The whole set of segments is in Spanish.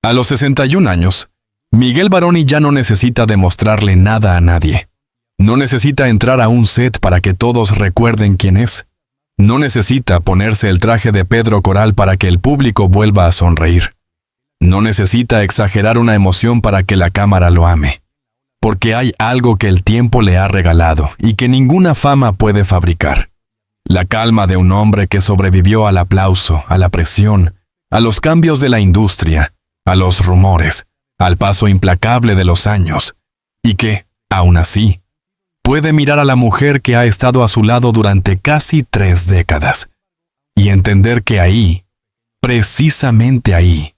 A los 61 años, Miguel Varoni ya no necesita demostrarle nada a nadie. No necesita entrar a un set para que todos recuerden quién es. No necesita ponerse el traje de Pedro Coral para que el público vuelva a sonreír. No necesita exagerar una emoción para que la cámara lo ame. Porque hay algo que el tiempo le ha regalado y que ninguna fama puede fabricar. La calma de un hombre que sobrevivió al aplauso, a la presión, a los cambios de la industria, a los rumores, al paso implacable de los años, y que, aún así, puede mirar a la mujer que ha estado a su lado durante casi 3 décadas y entender que ahí, precisamente ahí,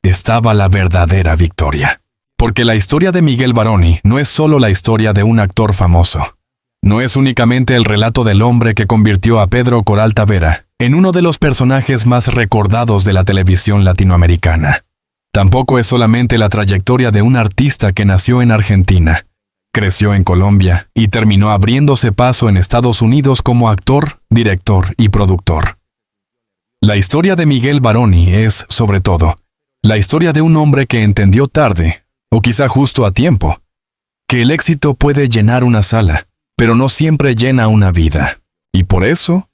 estaba la verdadera victoria. Porque la historia de Miguel Varoni no es solo la historia de un actor famoso. No es únicamente el relato del hombre que convirtió a Pedro Coral Tavera en uno de los personajes más recordados de la televisión latinoamericana. Tampoco es solamente la trayectoria de un artista que nació en Argentina, creció en Colombia y terminó abriéndose paso en Estados Unidos como actor, director y productor. La historia de Miguel Varoni es, sobre todo, la historia de un hombre que entendió tarde, o quizá justo a tiempo, que el éxito puede llenar una sala, pero no siempre llena una vida. Y por eso,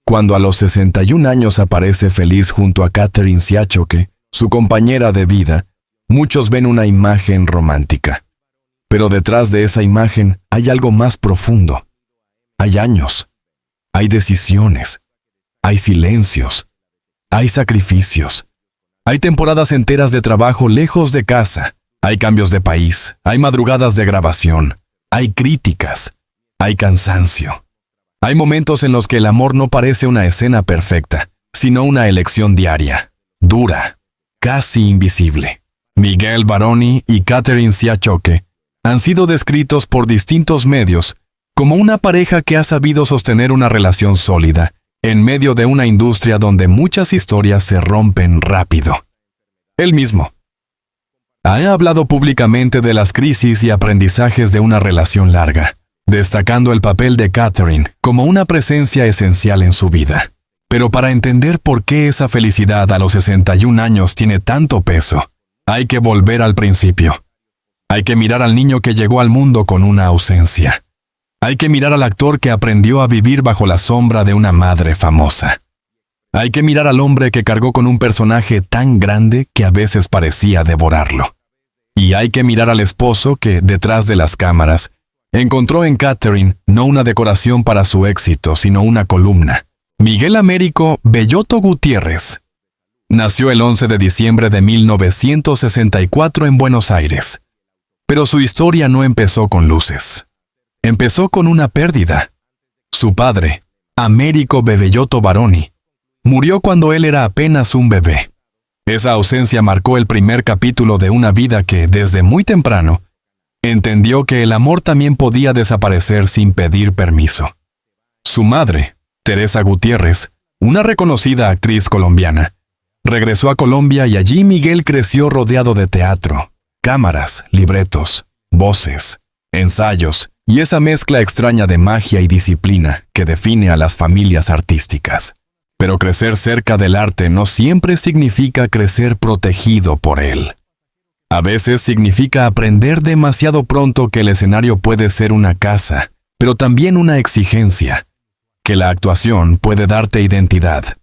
cuando a los 61 años aparece feliz junto a Catherine Siachoque, su compañera de vida, muchos ven una imagen romántica. Pero detrás de esa imagen hay algo más profundo. Hay años, hay decisiones, hay silencios, hay sacrificios, hay temporadas enteras de trabajo lejos de casa, hay cambios de país, hay madrugadas de grabación, hay críticas, hay cansancio. Hay momentos en los que el amor no parece una escena perfecta, sino una elección diaria, dura, casi invisible. Miguel Varoni y Catherine Siachoque han sido descritos por distintos medios como una pareja que ha sabido sostener una relación sólida en medio de una industria donde muchas historias se rompen rápido. Él mismo ha hablado públicamente de las crisis y aprendizajes de una relación larga, destacando el papel de Catherine como una presencia esencial en su vida. Pero para entender por qué esa felicidad a los 61 años tiene tanto peso, hay que volver al principio. Hay que mirar al niño que llegó al mundo con una ausencia. Hay que mirar al actor que aprendió a vivir bajo la sombra de una madre famosa. Hay que mirar al hombre que cargó con un personaje tan grande que a veces parecía devorarlo. Y hay que mirar al esposo que, detrás de las cámaras, encontró en Catherine no una decoración para su éxito, sino una columna. Miguel Américo Bellotto Gutiérrez nació el 11 de diciembre de 1964 en Buenos Aires. Pero su historia no empezó con luces. Empezó con una pérdida. Su padre, Américo Bellotto Varoni, murió cuando él era apenas un bebé. Esa ausencia marcó el primer capítulo de una vida que, desde muy temprano, entendió que el amor también podía desaparecer sin pedir permiso. Su madre, Teresa Gutiérrez, una reconocida actriz colombiana, regresó a Colombia y allí Miguel creció rodeado de teatro, cámaras, libretos, voces, ensayos y esa mezcla extraña de magia y disciplina que define a las familias artísticas. Pero crecer cerca del arte no siempre significa crecer protegido por él. A veces significa aprender demasiado pronto que el escenario puede ser una casa, pero también una exigencia, que la actuación puede darte identidad,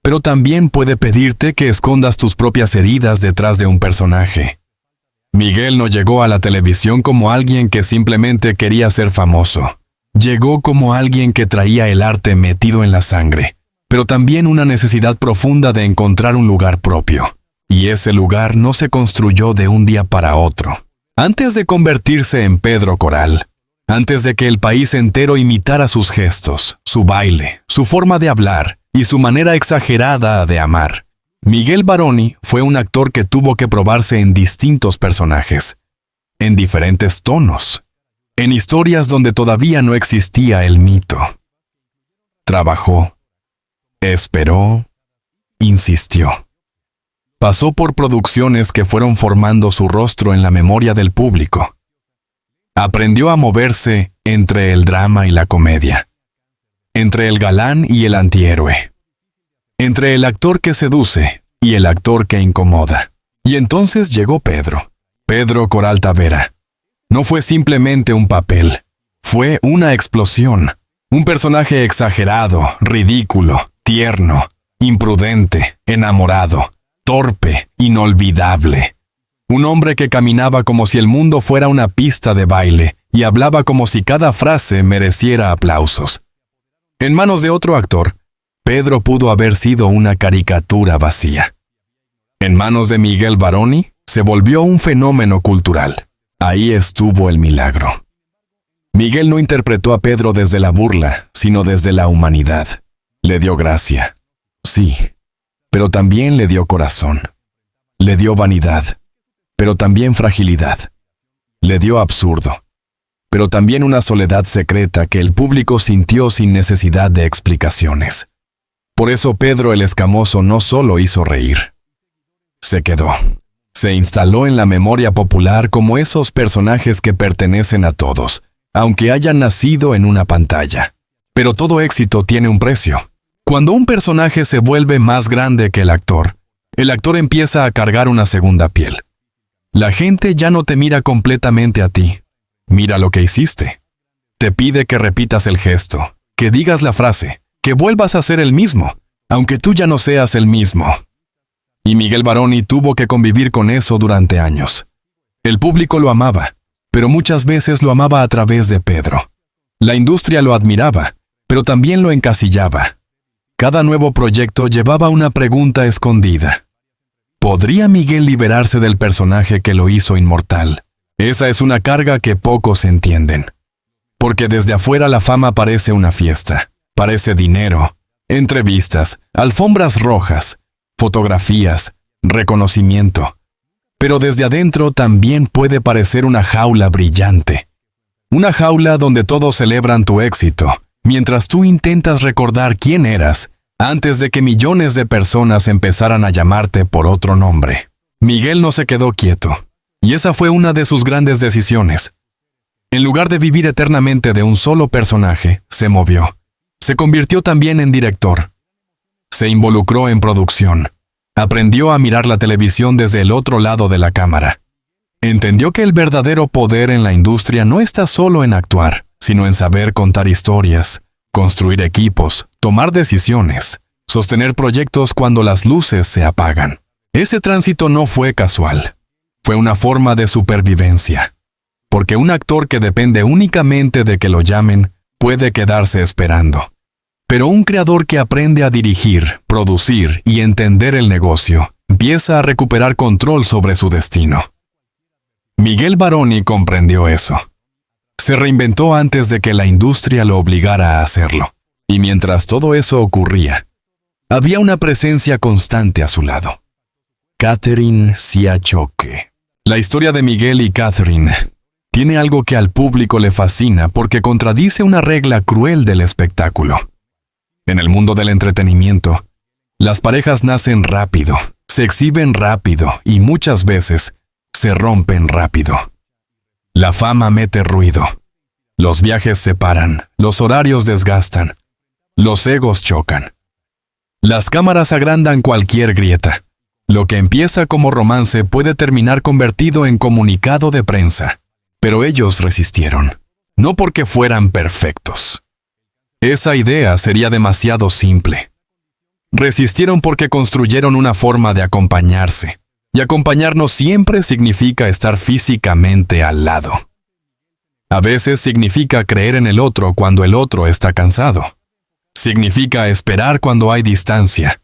pero también puede pedirte que escondas tus propias heridas detrás de un personaje. Miguel no llegó a la televisión como alguien que simplemente quería ser famoso. Llegó como alguien que traía el arte metido en la sangre, pero también una necesidad profunda de encontrar un lugar propio. Y ese lugar no se construyó de un día para otro. Antes de convertirse en Pedro Coral, antes de que el país entero imitara sus gestos, su baile, su forma de hablar y su manera exagerada de amar, Miguel Varoni fue un actor que tuvo que probarse en distintos personajes, en diferentes tonos, en historias donde todavía no existía el mito. Trabajó, esperó, insistió. Pasó por producciones que fueron formando su rostro en la memoria del público. Aprendió a moverse entre el drama y la comedia, entre el galán y el antihéroe, entre el actor que seduce y el actor que incomoda. Y entonces llegó Pedro, Pedro Coral Tavera. No fue simplemente un papel, fue una explosión. Un personaje exagerado, ridículo, tierno, imprudente, enamorado, torpe, inolvidable. Un hombre que caminaba como si el mundo fuera una pista de baile y hablaba como si cada frase mereciera aplausos. En manos de otro actor, Pedro pudo haber sido una caricatura vacía. En manos de Miguel Varoni, se volvió un fenómeno cultural. Ahí estuvo el milagro. Miguel no interpretó a Pedro desde la burla, sino desde la humanidad. Le dio gracia, sí, pero también le dio corazón. Le dio vanidad, pero también fragilidad. Le dio absurdo, pero también una soledad secreta que el público sintió sin necesidad de explicaciones. Por eso Pedro el Escamoso no solo hizo reír. Se quedó. Se instaló en la memoria popular como esos personajes que pertenecen a todos, aunque hayan nacido en una pantalla. Pero todo éxito tiene un precio. Cuando un personaje se vuelve más grande que el actor empieza a cargar una segunda piel. La gente ya no te mira completamente a ti. Mira lo que hiciste. Te pide que repitas el gesto, que digas la frase, que vuelvas a ser el mismo, aunque tú ya no seas el mismo. Y Miguel Varoni tuvo que convivir con eso durante años. El público lo amaba, pero muchas veces lo amaba a través de Pedro. La industria lo admiraba, pero también lo encasillaba. Cada nuevo proyecto llevaba una pregunta escondida. ¿Podría Miguel liberarse del personaje que lo hizo inmortal? Esa es una carga que pocos entienden. Porque desde afuera la fama parece una fiesta, parece dinero, entrevistas, alfombras rojas, fotografías, reconocimiento. Pero desde adentro también puede parecer una jaula brillante. Una jaula donde todos celebran tu éxito, mientras tú intentas recordar quién eras antes de que millones de personas empezaran a llamarte por otro nombre. Miguel no se quedó quieto, y esa fue una de sus grandes decisiones. En lugar de vivir eternamente de un solo personaje, se movió. Se convirtió también en director. Se involucró en producción. Aprendió a mirar la televisión desde el otro lado de la cámara. Entendió que el verdadero poder en la industria no está solo en actuar, sino en saber contar historias, construir equipos, tomar decisiones, sostener proyectos cuando las luces se apagan. Ese tránsito no fue casual. Fue una forma de supervivencia. Porque un actor que depende únicamente de que lo llamen puede quedarse esperando. Pero un creador que aprende a dirigir, producir y entender el negocio, empieza a recuperar control sobre su destino. Miguel Varoni comprendió eso. Se reinventó antes de que la industria lo obligara a hacerlo. Y mientras todo eso ocurría, había una presencia constante a su lado. Catherine Siachoque. La historia de Miguel y Catherine tiene algo que al público le fascina porque contradice una regla cruel del espectáculo. En el mundo del entretenimiento, las parejas nacen rápido, se exhiben rápido y muchas veces se rompen rápido. La fama mete ruido. Los viajes separan, los horarios desgastan, los egos chocan. Las cámaras agrandan cualquier grieta. Lo que empieza como romance puede terminar convertido en comunicado de prensa. Pero ellos resistieron, no porque fueran perfectos. Esa idea sería demasiado simple. Resistieron porque construyeron una forma de acompañarse, y acompañarnos siempre significa estar físicamente al lado. A veces significa creer en el otro cuando el otro está cansado. Significa esperar cuando hay distancia.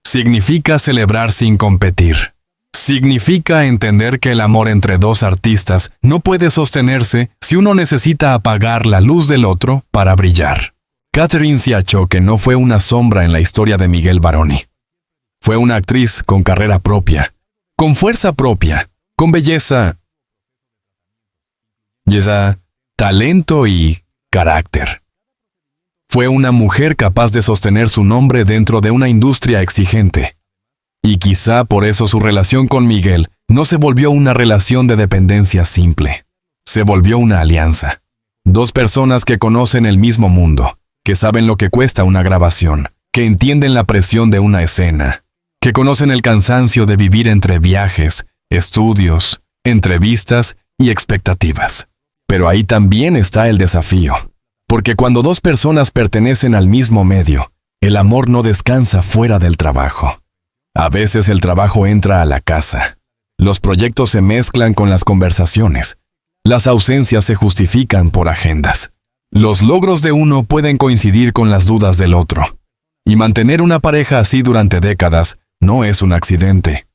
Significa celebrar sin competir. Significa entender que el amor entre dos artistas no puede sostenerse si uno necesita apagar la luz del otro para brillar. Catherine Siachoque no fue una sombra en la historia de Miguel Varoni. Fue una actriz con carrera propia, con fuerza propia, con belleza, talento y carácter. Fue una mujer capaz de sostener su nombre dentro de una industria exigente. Y quizá por eso su relación con Miguel no se volvió una relación de dependencia simple. Se volvió una alianza. Dos personas que conocen el mismo mundo, que saben lo que cuesta una grabación, que entienden la presión de una escena, que conocen el cansancio de vivir entre viajes, estudios, entrevistas y expectativas. Pero ahí también está el desafío, porque cuando dos personas pertenecen al mismo medio, el amor no descansa fuera del trabajo. A veces el trabajo entra a la casa. Los proyectos se mezclan con las conversaciones. Las ausencias se justifican por agendas. Los logros de uno pueden coincidir con las dudas del otro. Y mantener una pareja así durante décadas no es un accidente.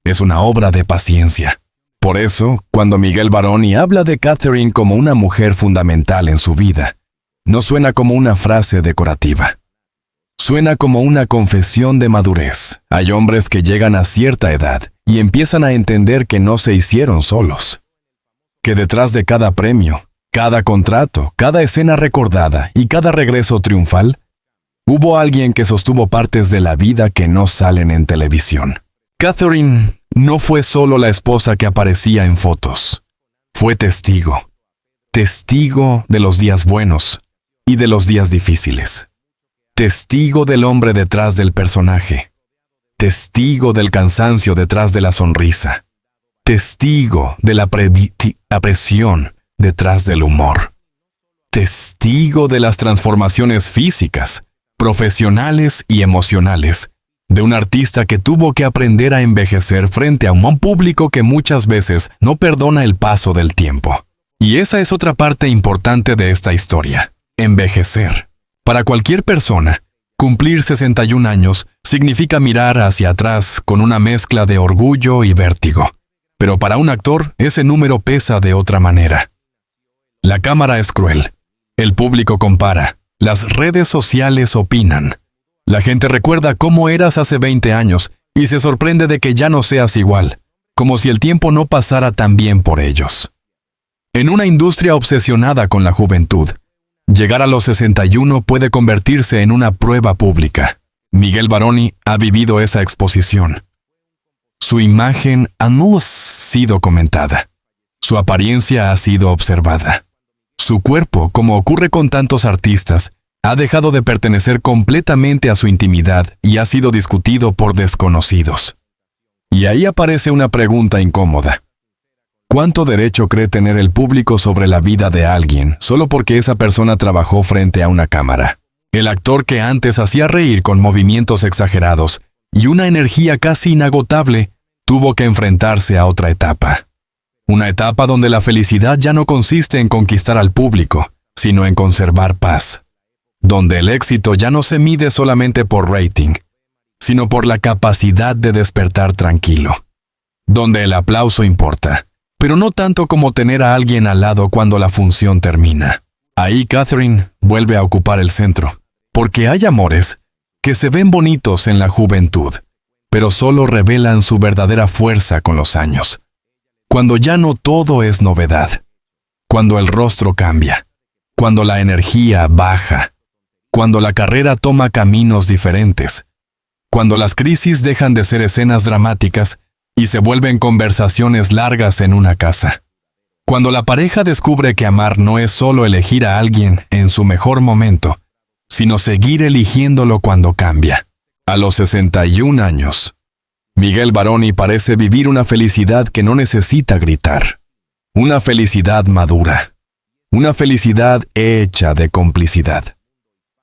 Es una obra de paciencia. Por eso, cuando Miguel Baroni habla de Catherine como una mujer fundamental en su vida, no suena como una frase decorativa. Suena como una confesión de madurez. Hay hombres que llegan a cierta edad y empiezan a entender que no se hicieron solos. Que detrás de cada premio, cada contrato, cada escena recordada y cada regreso triunfal, hubo alguien que sostuvo partes de la vida que no salen en televisión. Catherine no fue solo la esposa que aparecía en fotos. Fue testigo. Testigo de los días buenos y de los días difíciles. Testigo del hombre detrás del personaje. Testigo del cansancio detrás de la sonrisa. Testigo de la presión detrás del humor. Testigo de las transformaciones físicas, profesionales y emocionales, de un artista que tuvo que aprender a envejecer frente a un público que muchas veces no perdona el paso del tiempo. Y esa es otra parte importante de esta historia: envejecer. Para cualquier persona, cumplir 61 años significa mirar hacia atrás con una mezcla de orgullo y vértigo. Pero para un actor, ese número pesa de otra manera. La cámara es cruel. El público compara. Las redes sociales opinan. La gente recuerda cómo eras hace 20 años y se sorprende de que ya no seas igual, como si el tiempo no pasara tan bien por ellos. En una industria obsesionada con la juventud, llegar a los 61 puede convertirse en una prueba pública. Miguel Baroni ha vivido esa exposición. Su imagen ha sido comentada. Su apariencia ha sido observada. Su cuerpo, como ocurre con tantos artistas, ha dejado de pertenecer completamente a su intimidad y ha sido discutido por desconocidos. Y ahí aparece una pregunta incómoda. ¿Cuánto derecho cree tener el público sobre la vida de alguien solo porque esa persona trabajó frente a una cámara? El actor que antes hacía reír con movimientos exagerados y una energía casi inagotable, tuvo que enfrentarse a otra etapa. Una etapa donde la felicidad ya no consiste en conquistar al público, sino en conservar paz. Donde el éxito ya no se mide solamente por rating, sino por la capacidad de despertar tranquilo. Donde el aplauso importa, pero no tanto como tener a alguien al lado cuando la función termina. Ahí Catherine vuelve a ocupar el centro, porque hay amores que se ven bonitos en la juventud, pero solo revelan su verdadera fuerza con los años. Cuando ya no todo es novedad, cuando el rostro cambia, cuando la energía baja, cuando la carrera toma caminos diferentes, cuando las crisis dejan de ser escenas dramáticas y se vuelven conversaciones largas en una casa. Cuando la pareja descubre que amar no es solo elegir a alguien en su mejor momento, sino seguir eligiéndolo cuando cambia. A los 61 años, Miguel Baroni parece vivir una felicidad que no necesita gritar. Una felicidad madura. Una felicidad hecha de complicidad.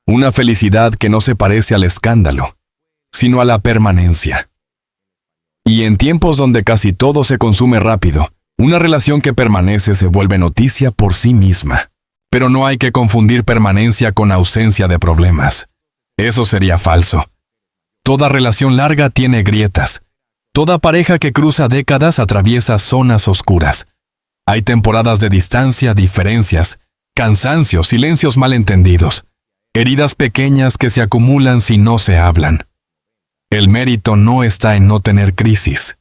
Una felicidad que no se parece al escándalo, sino a la permanencia. Y en tiempos donde casi todo se consume rápido, una relación que permanece se vuelve noticia por sí misma. Pero no hay que confundir permanencia con ausencia de problemas. Eso sería falso. Toda relación larga tiene grietas. Toda pareja que cruza décadas atraviesa zonas oscuras. Hay temporadas de distancia, diferencias, cansancio, silencios malentendidos, heridas pequeñas que se acumulan si no se hablan. El mérito no está en no tener crisis.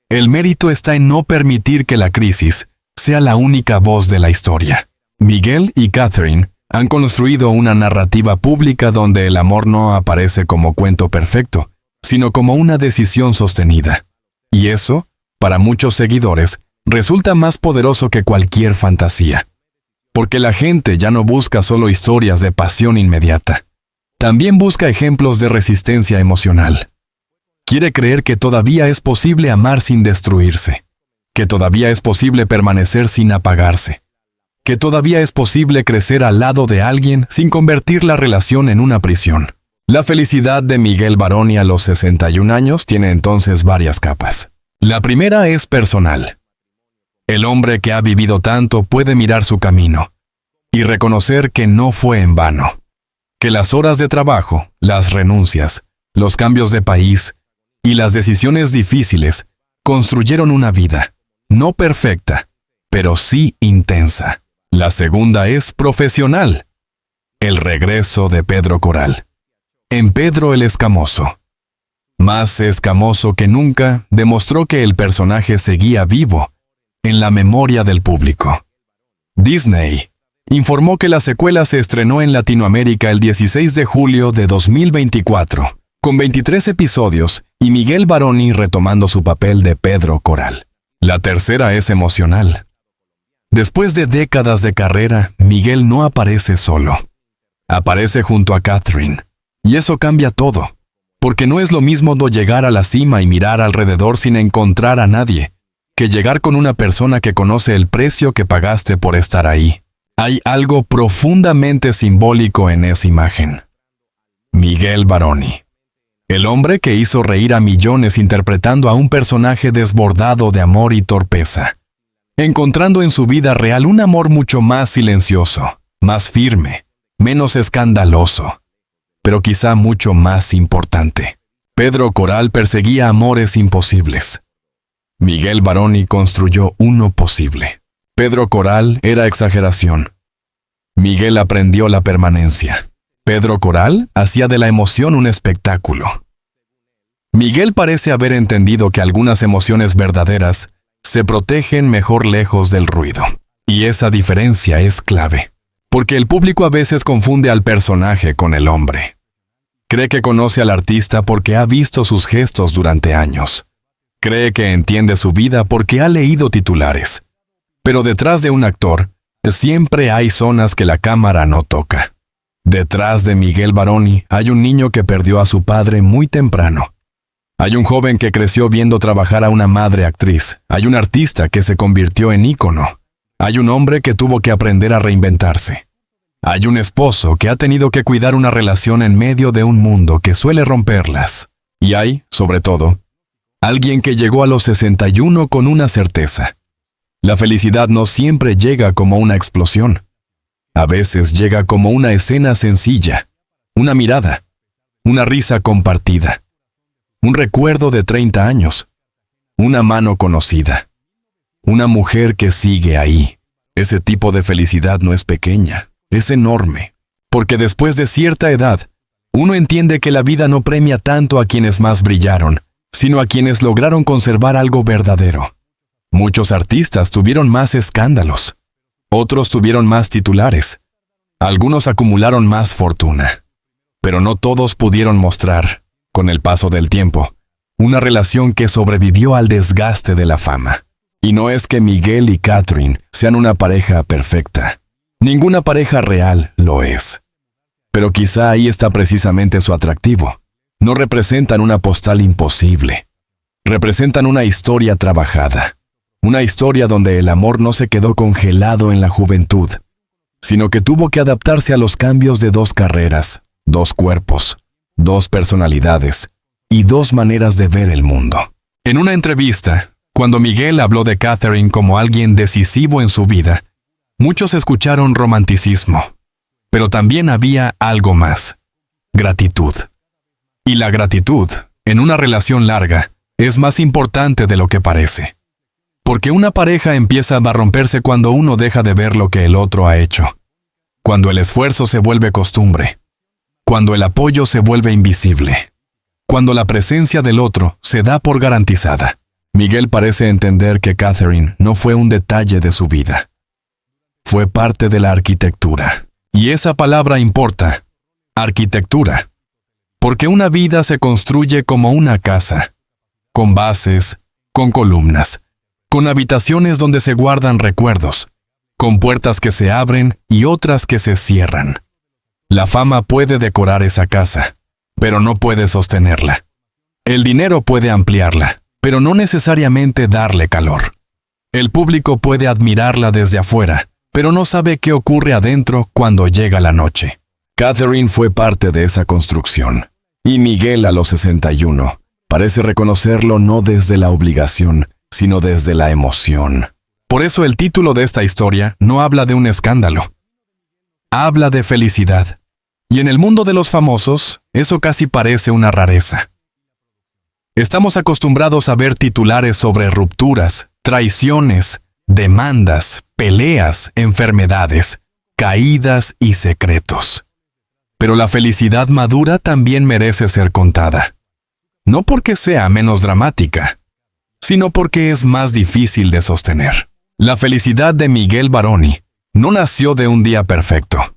El mérito está en no permitir que la crisis sea la única voz de la historia. Miguel y Catherine han construido una narrativa pública donde el amor no aparece como cuento perfecto, sino como una decisión sostenida. Y eso, para muchos seguidores, resulta más poderoso que cualquier fantasía. Porque la gente ya no busca solo historias de pasión inmediata. También busca ejemplos de resistencia emocional. Quiere creer que todavía es posible amar sin destruirse, que todavía es posible permanecer sin apagarse, que todavía es posible crecer al lado de alguien sin convertir la relación en una prisión. La felicidad de Miguel Baroni a los 61 años tiene entonces varias capas. La primera es personal. El hombre que ha vivido tanto puede mirar su camino y reconocer que no fue en vano, que las horas de trabajo, las renuncias, los cambios de país y las decisiones difíciles construyeron una vida, no perfecta, pero sí intensa. La segunda es profesional. El regreso de Pedro Coral. En Pedro el Escamoso. Más escamoso que nunca, demostró que el personaje seguía vivo en la memoria del público. Disney informó que la secuela se estrenó en Latinoamérica el 16 de julio de 2024, con 23 episodios y Miguel Baroni retomando su papel de Pedro Coral. La tercera es emocional. Después de décadas de carrera, Miguel no aparece solo. Aparece junto a Catherine. Y eso cambia todo, porque no es lo mismo llegar a la cima y mirar alrededor sin encontrar a nadie, que llegar con una persona que conoce el precio que pagaste por estar ahí. Hay algo profundamente simbólico en esa imagen. Miguel Baroni. El hombre que hizo reír a millones interpretando a un personaje desbordado de amor y torpeza, encontrando en su vida real un amor mucho más silencioso, más firme, menos escandaloso, pero quizá mucho más importante. Pedro Coral perseguía amores imposibles. Miguel Baroni construyó uno posible. Pedro Coral era exageración. Miguel aprendió la permanencia. Pedro Coral hacía de la emoción un espectáculo. Miguel parece haber entendido que algunas emociones verdaderas se protegen mejor lejos del ruido. Y esa diferencia es clave, porque el público a veces confunde al personaje con el hombre. Cree que conoce al artista porque ha visto sus gestos durante años. Cree que entiende su vida porque ha leído titulares. Pero detrás de un actor, siempre hay zonas que la cámara no toca. Detrás de Miguel Baroni hay un niño que perdió a su padre muy temprano. Hay un joven que creció viendo trabajar a una madre actriz. Hay un artista que se convirtió en ícono. Hay un hombre que tuvo que aprender a reinventarse. Hay un esposo que ha tenido que cuidar una relación en medio de un mundo que suele romperlas. Y hay, sobre todo, alguien que llegó a los 61 con una certeza. La felicidad no siempre llega como una explosión. A veces llega como una escena sencilla, una mirada, una risa compartida, un recuerdo de 30 años, una mano conocida, una mujer que sigue ahí. Ese tipo de felicidad no es pequeña. Es enorme, porque después de cierta edad, uno entiende que la vida no premia tanto a quienes más brillaron, sino a quienes lograron conservar algo verdadero. Muchos artistas tuvieron más escándalos, otros tuvieron más titulares, algunos acumularon más fortuna, pero no todos pudieron mostrar, con el paso del tiempo, una relación que sobrevivió al desgaste de la fama. Y no es que Miguel y Catherine sean una pareja perfecta. Ninguna pareja real lo es. Pero quizá ahí está precisamente su atractivo. No representan una postal imposible. Representan una historia trabajada. Una historia donde el amor no se quedó congelado en la juventud, sino que tuvo que adaptarse a los cambios de dos carreras, dos cuerpos, dos personalidades y dos maneras de ver el mundo. En una entrevista, cuando Miguel habló de Catherine como alguien decisivo en su vida, muchos escucharon romanticismo, pero también había algo más: gratitud. Y la gratitud, en una relación larga, es más importante de lo que parece. Porque una pareja empieza a romperse cuando uno deja de ver lo que el otro ha hecho, cuando el esfuerzo se vuelve costumbre, cuando el apoyo se vuelve invisible, cuando la presencia del otro se da por garantizada. Miguel parece entender que Catherine no fue un detalle de su vida. Fue parte de la arquitectura. Y esa palabra importa. Arquitectura. Porque una vida se construye como una casa, con bases, con columnas, con habitaciones donde se guardan recuerdos, con puertas que se abren y otras que se cierran. La fama puede decorar esa casa, pero no puede sostenerla. El dinero puede ampliarla, pero no necesariamente darle calor. El público puede admirarla desde afuera, pero no sabe qué ocurre adentro cuando llega la noche. Catherine fue parte de esa construcción. Y Miguel, a los 61, parece reconocerlo no desde la obligación, sino desde la emoción. Por eso el título de esta historia no habla de un escándalo. Habla de felicidad. Y en el mundo de los famosos, eso casi parece una rareza. Estamos acostumbrados a ver titulares sobre rupturas, traiciones, demandas, peleas, enfermedades, caídas y secretos. Pero la felicidad madura también merece ser contada. No porque sea menos dramática, sino porque es más difícil de sostener. La felicidad de Miguel Baroni no nació de un día perfecto.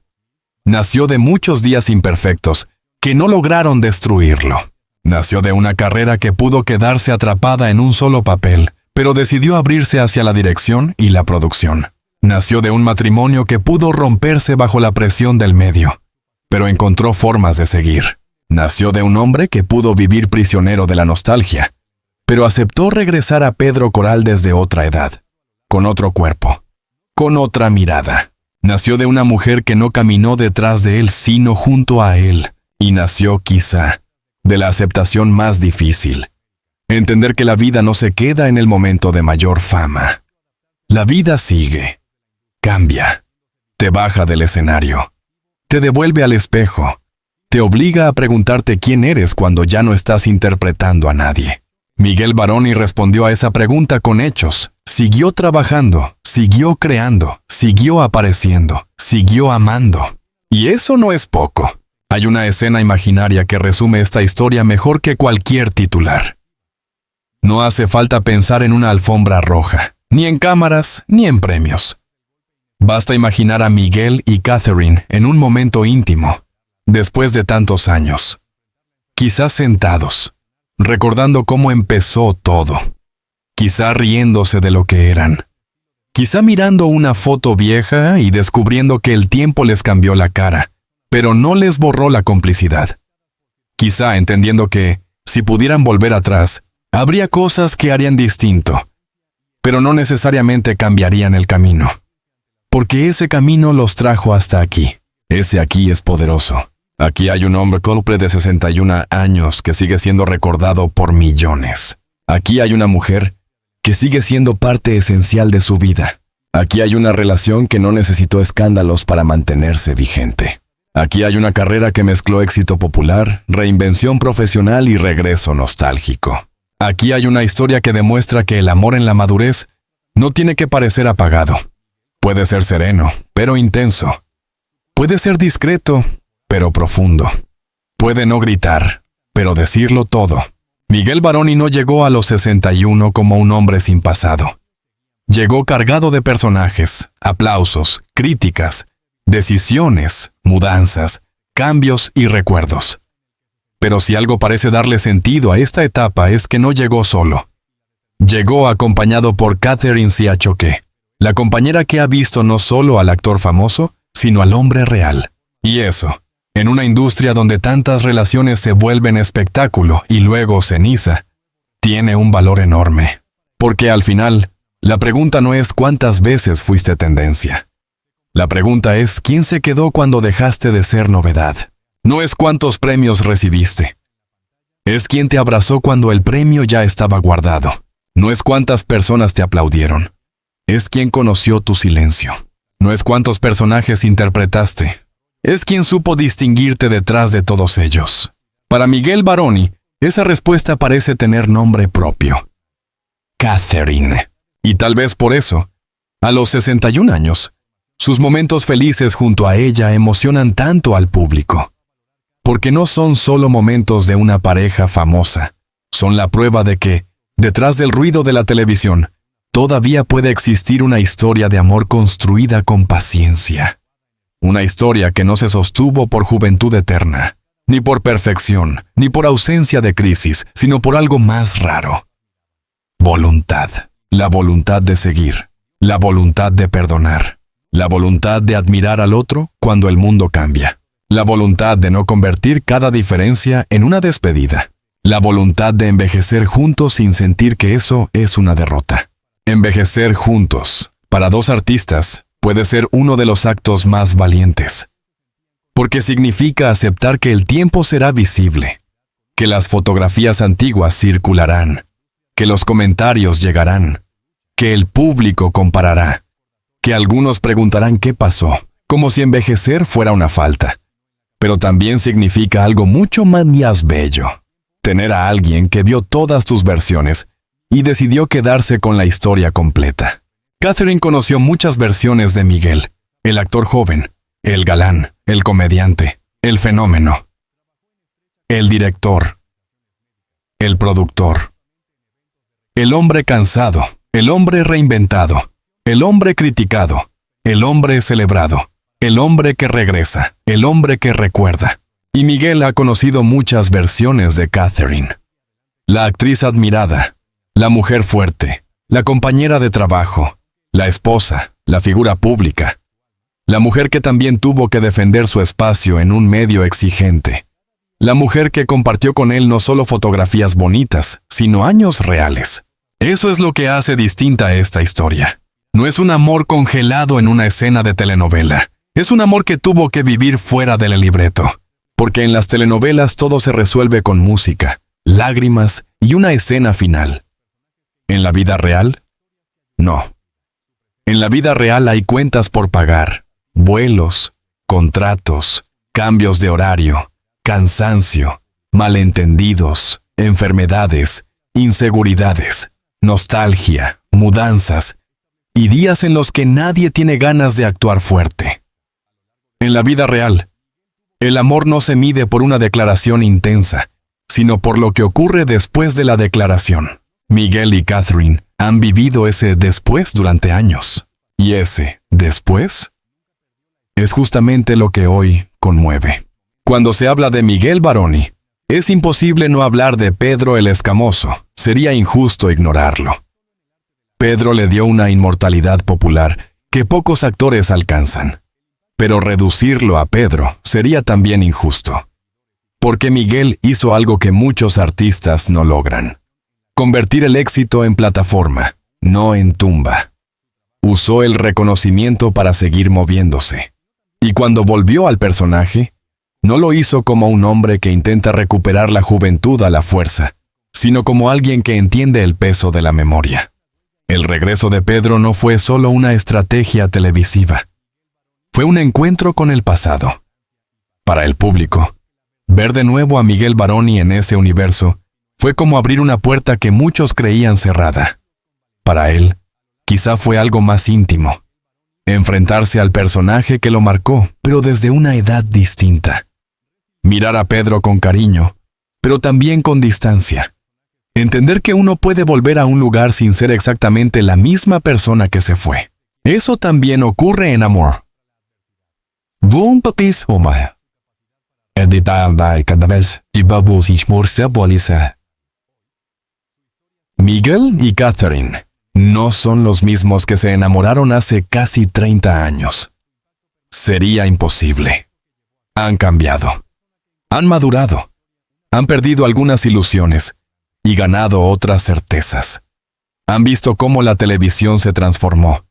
Nació de muchos días imperfectos que no lograron destruirlo. Nació de una carrera que pudo quedarse atrapada en un solo papel, pero decidió abrirse hacia la dirección y la producción. Nació de un matrimonio que pudo romperse bajo la presión del medio, pero encontró formas de seguir. Nació de un hombre que pudo vivir prisionero de la nostalgia, pero aceptó regresar a Pedro Coral desde otra edad, con otro cuerpo, con otra mirada. Nació de una mujer que no caminó detrás de él, sino junto a él, y nació, quizá, de la aceptación más difícil. Entender que la vida no se queda en el momento de mayor fama. La vida sigue, cambia, te baja del escenario, te devuelve al espejo, te obliga a preguntarte quién eres cuando ya no estás interpretando a nadie. Miguel Baroni respondió a esa pregunta con hechos. Siguió trabajando, siguió creando, siguió apareciendo, siguió amando. Y eso no es poco. Hay una escena imaginaria que resume esta historia mejor que cualquier titular. No hace falta pensar en una alfombra roja, ni en cámaras, ni en premios. Basta imaginar a Miguel y Catherine en un momento íntimo, después de tantos años. Quizás sentados, recordando cómo empezó todo. Quizá riéndose de lo que eran. Quizá mirando una foto vieja y descubriendo que el tiempo les cambió la cara, pero no les borró la complicidad. Quizá entendiendo que, si pudieran volver atrás, habría cosas que harían distinto, pero no necesariamente cambiarían el camino. Porque ese camino los trajo hasta aquí. Ese aquí es poderoso. Aquí hay un hombre culpable de 61 años que sigue siendo recordado por millones. Aquí hay una mujer que sigue siendo parte esencial de su vida. Aquí hay una relación que no necesitó escándalos para mantenerse vigente. Aquí hay una carrera que mezcló éxito popular, reinvención profesional y regreso nostálgico. Aquí hay una historia que demuestra que el amor en la madurez no tiene que parecer apagado. Puede ser sereno, pero intenso. Puede ser discreto, pero profundo. Puede no gritar, pero decirlo todo. Miguel Baroni no llegó a los 61 como un hombre sin pasado. Llegó cargado de personajes, aplausos, críticas, decisiones, mudanzas, cambios y recuerdos. Pero si algo parece darle sentido a esta etapa es que no llegó solo. Llegó acompañado por Catherine Siachoque, la compañera que ha visto no solo al actor famoso, sino al hombre real. Y eso, en una industria donde tantas relaciones se vuelven espectáculo y luego ceniza, tiene un valor enorme. Porque al final, la pregunta no es cuántas veces fuiste tendencia. La pregunta es quién se quedó cuando dejaste de ser novedad. No es cuántos premios recibiste. Es quién te abrazó cuando el premio ya estaba guardado. No es cuántas personas te aplaudieron. Es quien conoció tu silencio. No es cuántos personajes interpretaste. Es quien supo distinguirte detrás de todos ellos. Para Miguel Baroni, esa respuesta parece tener nombre propio. Catherine. Y tal vez por eso, a los 61 años, sus momentos felices junto a ella emocionan tanto al público. Porque no son solo momentos de una pareja famosa. Son la prueba de que, detrás del ruido de la televisión, todavía puede existir una historia de amor construida con paciencia. Una historia que no se sostuvo por juventud eterna, ni por perfección, ni por ausencia de crisis, sino por algo más raro. Voluntad. La voluntad de seguir. La voluntad de perdonar. La voluntad de admirar al otro cuando el mundo cambia. La voluntad de no convertir cada diferencia en una despedida. La voluntad de envejecer juntos sin sentir que eso es una derrota. Envejecer juntos, para dos artistas, puede ser uno de los actos más valientes. Porque significa aceptar que el tiempo será visible, que las fotografías antiguas circularán, que los comentarios llegarán, que el público comparará, que algunos preguntarán qué pasó, como si envejecer fuera una falta. Pero también significa algo mucho más bello, tener a alguien que vio todas tus versiones y decidió quedarse con la historia completa. Catherine conoció muchas versiones de Miguel, el actor joven, el galán, el comediante, el fenómeno, el director, el productor, el hombre cansado, el hombre reinventado, el hombre criticado, el hombre celebrado, el hombre que regresa, el hombre que recuerda. Y Miguel ha conocido muchas versiones de Catherine. La actriz admirada, la mujer fuerte, la compañera de trabajo, la esposa, la figura pública, la mujer que también tuvo que defender su espacio en un medio exigente, la mujer que compartió con él no solo fotografías bonitas, sino años reales. Eso es lo que hace distinta esta historia. No es un amor congelado en una escena de telenovela. Es un amor que tuvo que vivir fuera del libreto. Porque en las telenovelas todo se resuelve con música, lágrimas y una escena final. ¿En la vida real? No. En la vida real hay cuentas por pagar, vuelos, contratos, cambios de horario, cansancio, malentendidos, enfermedades, inseguridades, nostalgia, mudanzas y días en los que nadie tiene ganas de actuar fuerte. En la vida real, el amor no se mide por una declaración intensa, sino por lo que ocurre después de la declaración. Miguel y Catherine han vivido ese después durante años. Y ese después es justamente lo que hoy conmueve. Cuando se habla de Miguel Baroni, es imposible no hablar de Pedro el Escamoso. Sería injusto ignorarlo. Pedro le dio una inmortalidad popular que pocos actores alcanzan. Pero reducirlo a Pedro sería también injusto. Porque Miguel hizo algo que muchos artistas no logran. Convertir el éxito en plataforma, no en tumba. Usó el reconocimiento para seguir moviéndose. Y cuando volvió al personaje, no lo hizo como un hombre que intenta recuperar la juventud a la fuerza, sino como alguien que entiende el peso de la memoria. El regreso de Pedro no fue solo una estrategia televisiva. Fue un encuentro con el pasado. Para el público, ver de nuevo a Miguel Baroni en ese universo fue como abrir una puerta que muchos creían cerrada. Para él, quizá fue algo más íntimo. Enfrentarse al personaje que lo marcó, pero desde una edad distinta. Mirar a Pedro con cariño, pero también con distancia. Entender que uno puede volver a un lugar sin ser exactamente la misma persona que se fue. Eso también ocurre en amor. Buong-papis umaya. Editay cada vez bolisa. Miguel y Catherine no son los mismos que se enamoraron hace casi 30 años. Sería imposible. Han cambiado. Han madurado. Han perdido algunas ilusiones y ganado otras certezas. Han visto cómo la televisión se transformó,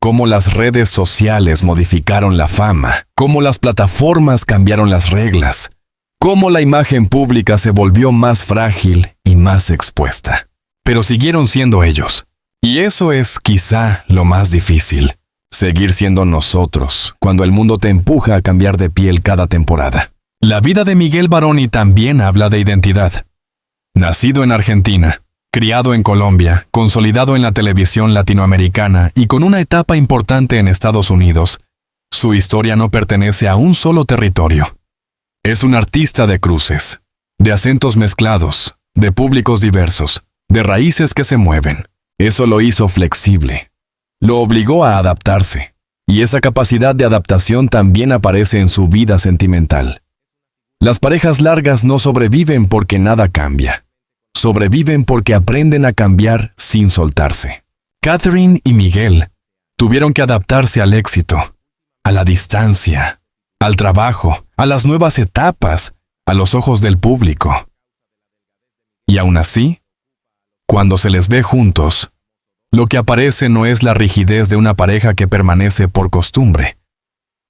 cómo las redes sociales modificaron la fama, cómo las plataformas cambiaron las reglas, cómo la imagen pública se volvió más frágil y más expuesta. Pero siguieron siendo ellos. Y eso es quizá lo más difícil, seguir siendo nosotros cuando el mundo te empuja a cambiar de piel cada temporada. La vida de Miguel Baroni también habla de identidad. Nacido en Argentina, criado en Colombia, consolidado en la televisión latinoamericana y con una etapa importante en Estados Unidos, su historia no pertenece a un solo territorio. Es un artista de cruces, de acentos mezclados, de públicos diversos, de raíces que se mueven. Eso lo hizo flexible. Lo obligó a adaptarse. Y esa capacidad de adaptación también aparece en su vida sentimental. Las parejas largas no sobreviven porque nada cambia. Sobreviven porque aprenden a cambiar sin soltarse. Catherine y Miguel tuvieron que adaptarse al éxito, a la distancia, al trabajo, a las nuevas etapas, a los ojos del público. Y aún así, cuando se les ve juntos, lo que aparece no es la rigidez de una pareja que permanece por costumbre,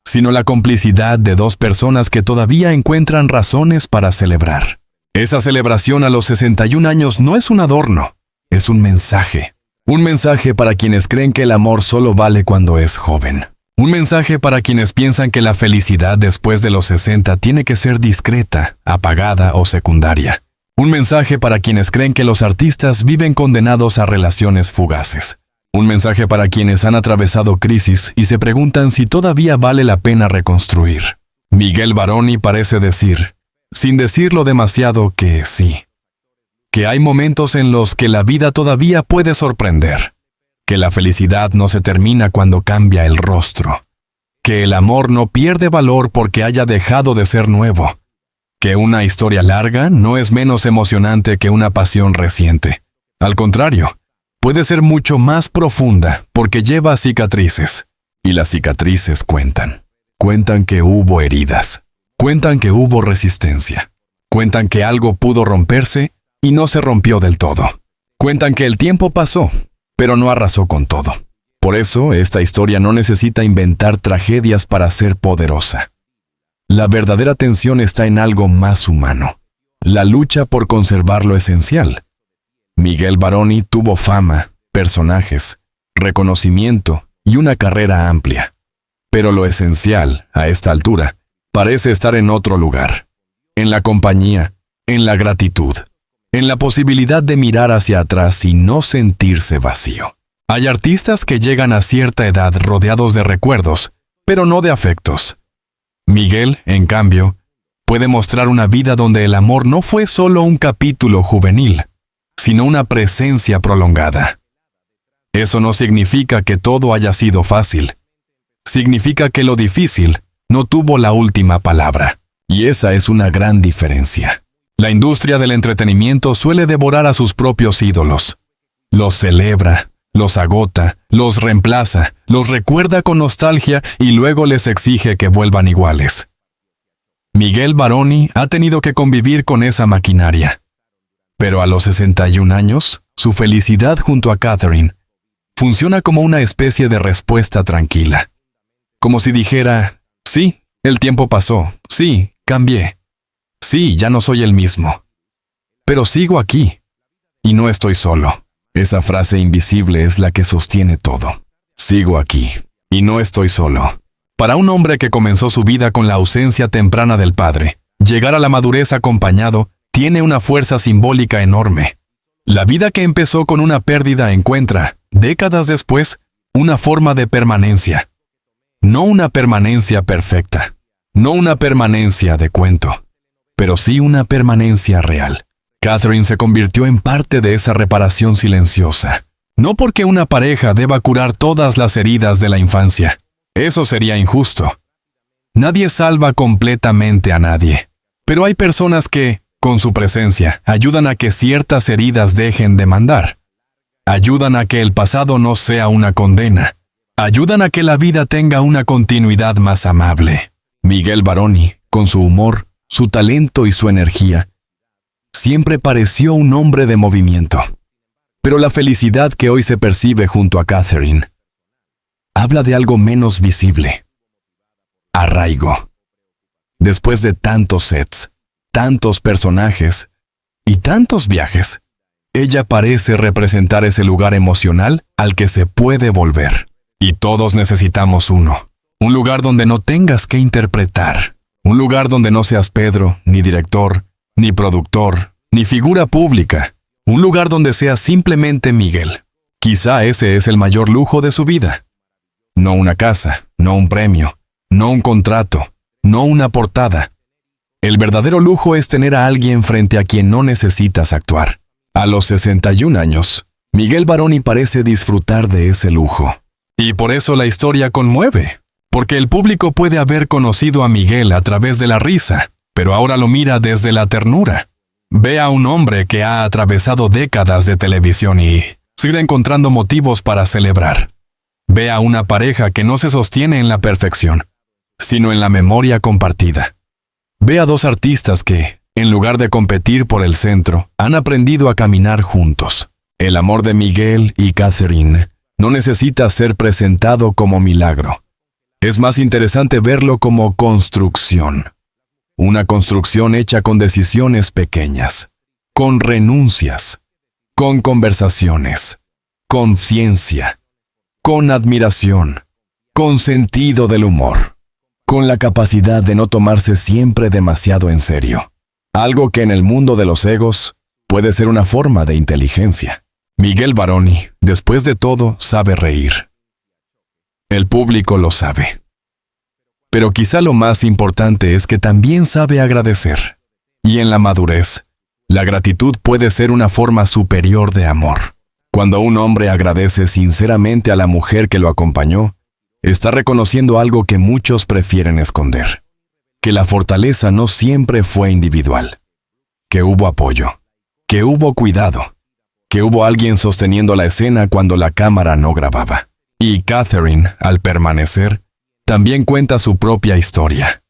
sino la complicidad de dos personas que todavía encuentran razones para celebrar. Esa celebración a los 61 años no es un adorno, es un mensaje. Un mensaje para quienes creen que el amor solo vale cuando es joven. Un mensaje para quienes piensan que la felicidad después de los 60 tiene que ser discreta, apagada o secundaria. Un mensaje para quienes creen que los artistas viven condenados a relaciones fugaces. Un mensaje para quienes han atravesado crisis y se preguntan si todavía vale la pena reconstruir. Miguel Baroni parece decir, sin decirlo demasiado, que sí. Que hay momentos en los que la vida todavía puede sorprender. Que la felicidad no se termina cuando cambia el rostro. Que el amor no pierde valor porque haya dejado de ser nuevo. Que una historia larga no es menos emocionante que una pasión reciente. Al contrario, puede ser mucho más profunda porque lleva cicatrices. Y las cicatrices cuentan. Cuentan que hubo heridas. Cuentan que hubo resistencia. Cuentan que algo pudo romperse y no se rompió del todo. Cuentan que el tiempo pasó, pero no arrasó con todo. Por eso, esta historia no necesita inventar tragedias para ser poderosa. La verdadera tensión está en algo más humano. La lucha por conservar lo esencial. Miguel Baroni tuvo fama, personajes, reconocimiento y una carrera amplia. Pero lo esencial, a esta altura, parece estar en otro lugar. En la compañía, en la gratitud, en la posibilidad de mirar hacia atrás y no sentirse vacío. Hay artistas que llegan a cierta edad rodeados de recuerdos, pero no de afectos. Miguel, en cambio, puede mostrar una vida donde el amor no fue solo un capítulo juvenil, sino una presencia prolongada. Eso no significa que todo haya sido fácil. Significa que lo difícil no tuvo la última palabra. Y esa es una gran diferencia. La industria del entretenimiento suele devorar a sus propios ídolos. Los celebra, los agota, los reemplaza, los recuerda con nostalgia y luego les exige que vuelvan iguales. Miguel Baroni ha tenido que convivir con esa maquinaria. Pero a los 61 años, su felicidad junto a Catherine funciona como una especie de respuesta tranquila. Como si dijera, sí, el tiempo pasó, sí, cambié. Sí, ya no soy el mismo. Pero sigo aquí. Y no estoy solo. Esa frase invisible es la que sostiene todo. Sigo aquí. Y no estoy solo. Para un hombre que comenzó su vida con la ausencia temprana del padre, llegar a la madurez acompañado tiene una fuerza simbólica enorme. La vida que empezó con una pérdida encuentra, décadas después, una forma de permanencia. No una permanencia perfecta. No una permanencia de cuento. Pero sí una permanencia real. Catherine se convirtió en parte de esa reparación silenciosa. No porque una pareja deba curar todas las heridas de la infancia. Eso sería injusto. Nadie salva completamente a nadie. Pero hay personas que, con su presencia, ayudan a que ciertas heridas dejen de mandar. Ayudan a que el pasado no sea una condena. Ayudan a que la vida tenga una continuidad más amable. Miguel Baroni, con su humor, su talento y su energía, siempre pareció un hombre de movimiento. Pero la felicidad que hoy se percibe junto a Catherine habla de algo menos visible. Arraigo. Después de tantos sets, tantos personajes y tantos viajes, ella parece representar ese lugar emocional al que se puede volver. Y todos necesitamos uno. Un lugar donde no tengas que interpretar. Un lugar donde no seas Pedro, ni director, ni productor, ni figura pública. Un lugar donde seas simplemente Miguel. Quizá ese es el mayor lujo de su vida. No una casa, no un premio, no un contrato, no una portada. El verdadero lujo es tener a alguien frente a quien no necesitas actuar. A los 61 años, Miguel Baroni parece disfrutar de ese lujo. Y por eso la historia conmueve. Porque el público puede haber conocido a Miguel a través de la risa, pero ahora lo mira desde la ternura. Ve a un hombre que ha atravesado décadas de televisión y sigue encontrando motivos para celebrar. Ve a una pareja que no se sostiene en la perfección, sino en la memoria compartida. Ve a dos artistas que, En lugar de competir por el centro, han aprendido a caminar juntos. El amor de Miguel y Catherine no necesita ser presentado como milagro. Es más interesante verlo como construcción. Una construcción hecha con decisiones pequeñas, con renuncias, con conversaciones, con ciencia, con admiración, con sentido del humor, con la capacidad de no tomarse siempre demasiado en serio. Algo que en el mundo de los egos puede ser una forma de inteligencia. Miguel Baroni, después de todo, sabe reír. El público lo sabe. Pero quizá lo más importante es que también sabe agradecer. Y en la madurez, la gratitud puede ser una forma superior de amor. Cuando un hombre agradece sinceramente a la mujer que lo acompañó, está reconociendo algo que muchos prefieren esconder. Que la fortaleza no siempre fue individual. Que hubo apoyo. Que hubo cuidado. Que hubo alguien sosteniendo la escena cuando la cámara no grababa. Y Catherine, al permanecer, también cuenta su propia historia.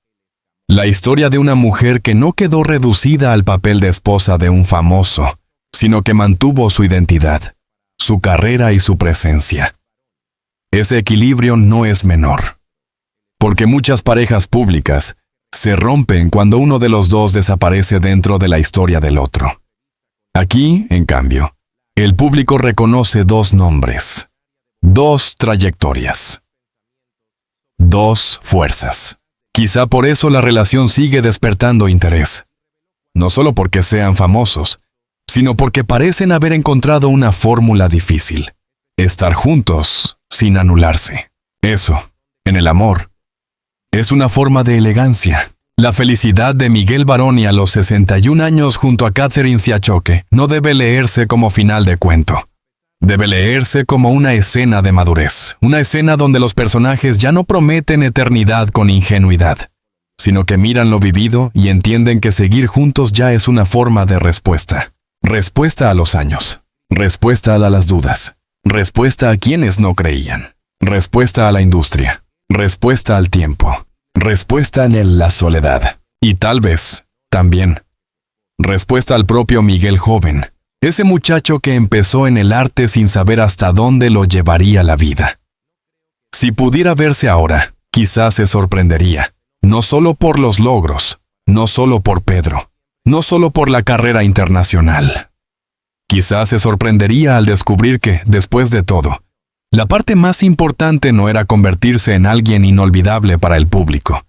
La historia de una mujer que no quedó reducida al papel de esposa de un famoso, sino que mantuvo su identidad, su carrera y su presencia. Ese equilibrio no es menor. Porque muchas parejas públicas se rompen cuando uno de los dos desaparece dentro de la historia del otro. Aquí, en cambio, el público reconoce dos nombres, dos trayectorias, dos fuerzas. Quizá por eso la relación sigue despertando interés. No solo porque sean famosos, sino porque parecen haber encontrado una fórmula difícil. Estar juntos sin anularse. Eso, en el amor, es una forma de elegancia. La felicidad de Miguel Baroni a los 61 años junto a Catherine Siachoque no debe leerse como final de cuento. Debe leerse como una escena de madurez, una escena donde los personajes ya no prometen eternidad con ingenuidad, sino que miran lo vivido y entienden que seguir juntos ya es una forma de respuesta. Respuesta a los años, respuesta a las dudas, respuesta a quienes no creían, respuesta a la industria, respuesta al tiempo, respuesta en la soledad y tal vez, también, respuesta al propio Miguel joven. Ese muchacho que empezó en el arte sin saber hasta dónde lo llevaría la vida. Si pudiera verse ahora, quizás se sorprendería, no solo por los logros, no solo por Pedro, no solo por la carrera internacional. Quizás se sorprendería al descubrir que, después de todo, la parte más importante no era convertirse en alguien inolvidable para el público,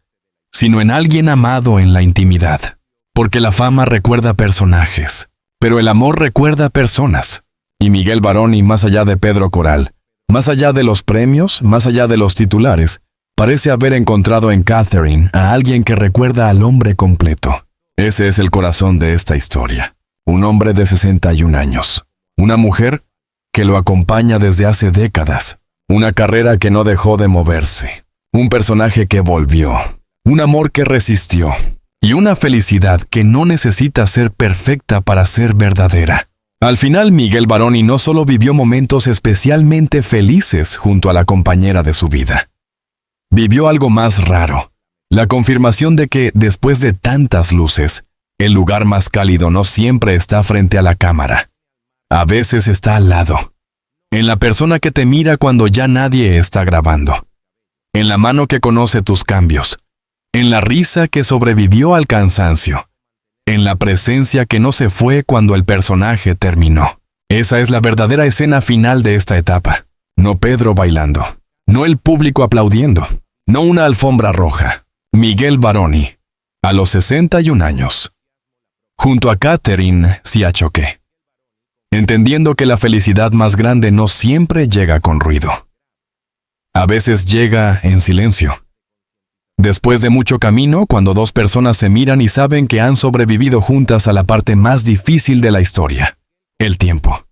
sino en alguien amado en la intimidad, porque la fama recuerda personajes. Pero el amor recuerda personas. Y Miguel Baroni, más allá de Pedro Coral, más allá de los premios, más allá de los titulares, parece haber encontrado en Catherine a alguien que recuerda al hombre completo. Ese es el corazón de esta historia. Un hombre de 61 años. Una mujer que lo acompaña desde hace décadas. Una carrera que no dejó de moverse. Un personaje que volvió. Un amor que resistió. Y una felicidad que no necesita ser perfecta para ser verdadera. Al final, Miguel Baroni no solo vivió momentos especialmente felices junto a la compañera de su vida. Vivió algo más raro. La confirmación de que, después de tantas luces, el lugar más cálido no siempre está frente a la cámara. A veces está al lado. En la persona que te mira cuando ya nadie está grabando. En la mano que conoce tus cambios. En la risa que sobrevivió al cansancio, en la presencia que no se fue cuando el personaje terminó. Esa es la verdadera escena final de esta etapa. No Pedro bailando, no el público aplaudiendo, no una alfombra roja. Miguel Baroni, a los 61 años, junto a Catherine Siachoque, entendiendo que la felicidad más grande no siempre llega con ruido. A veces llega en silencio. Después de mucho camino, cuando dos personas se miran y saben que han sobrevivido juntas a la parte más difícil de la historia, el tiempo.